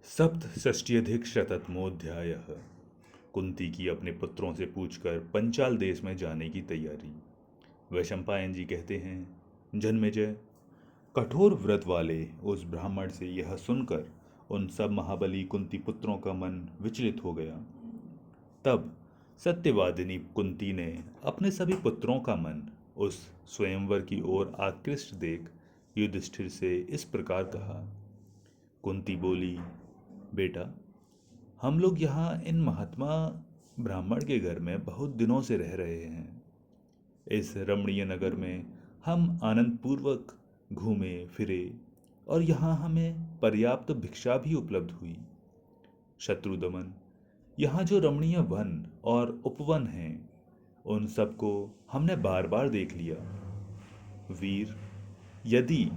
सप्तषष्ट्यधिकशततमोऽध्यायः। कुंती की अपने पुत्रों से पूछकर पंचाल देश में जाने की तैयारी। वैशंपायन जी कहते हैं, जन्मेजय, कठोर व्रत वाले उस ब्राह्मण से यह सुनकर उन सब महाबली कुंती पुत्रों का मन विचलित हो गया। तब सत्यवादिनी कुंती ने अपने सभी पुत्रों का मन उस स्वयंवर की ओर आकृष्ट देख युधिष्ठिर से इस प्रकार कहा। कुंती बोली, बेटा, हम लोग यहाँ इन महात्मा ब्राह्मण के घर में बहुत दिनों से रह रहे हैं। इस रमणीय नगर में हम आनंद पूर्वक घूमे फिरे और यहाँ हमें पर्याप्त भिक्षा भी उपलब्ध हुई। शत्रुदमन, यहाँ जो रमणीय वन और उपवन हैं, उन सबको हमने बार बार देख लिया। वीर, यदि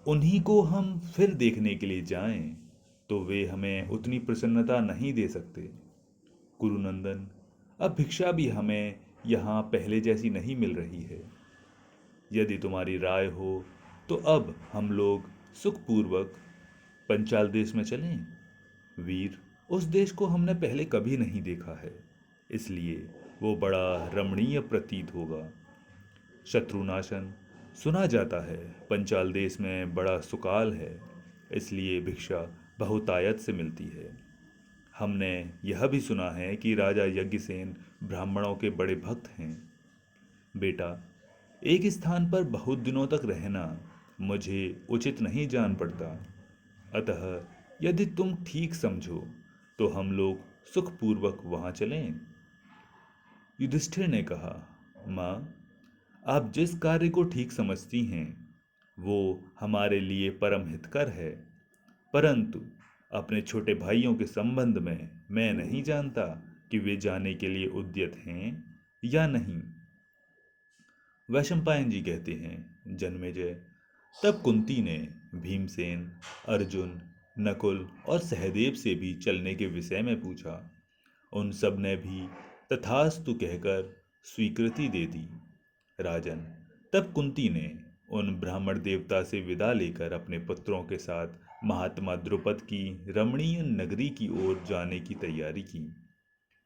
उन्हीं को हम फिर देखने के लिए जाएं, तो वे हमें उतनी प्रसन्नता नहीं दे सकते। कुरुनंदन, अब भिक्षा भी हमें यहाँ पहले जैसी नहीं मिल रही है। यदि तुम्हारी राय हो तो अब हम लोग सुखपूर्वक पंचाल देश में चलें। वीर, उस देश को हमने पहले कभी नहीं देखा है, इसलिए वो बड़ा रमणीय प्रतीत होगा। शत्रुनाशन, सुना जाता है पंचाल देश में बड़ा सुकाल है, इसलिए भिक्षा बहुतायत से मिलती है। हमने यह भी सुना है कि राजा यज्ञसेन ब्राह्मणों के बड़े भक्त हैं। बेटा, एक स्थान पर बहुत दिनों तक रहना मुझे उचित नहीं जान पड़ता, अतः यदि तुम ठीक समझो तो हम लोग सुखपूर्वक वहां चलें। युधिष्ठिर ने कहा, माँ, आप जिस कार्य को ठीक समझती हैं वो हमारे लिए परम हितकर है, परंतु अपने छोटे भाइयों के संबंध में मैं नहीं जानता कि वे जाने के लिए उद्यत हैं या नहीं। वैशंपायन जी कहते हैं, जन्मेजय, तब कुंती ने भीमसेन, अर्जुन, नकुल और सहदेव से भी चलने के विषय में पूछा। उन सब ने भी तथास्तु कहकर स्वीकृति दे दी। राजन, तब कुंती ने उन ब्राह्मण देवता से विदा लेकर अपने पुत्रों के साथ महात्मा द्रुपद की रमणीय नगरी की ओर जाने की तैयारी की।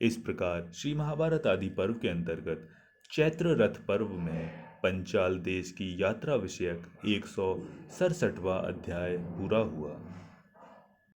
इस प्रकार श्री महाभारत आदि पर्व के अंतर्गत चैत्र रथ पर्व में पंचाल देश की यात्रा विषयक 167वां अध्याय पूरा हुआ।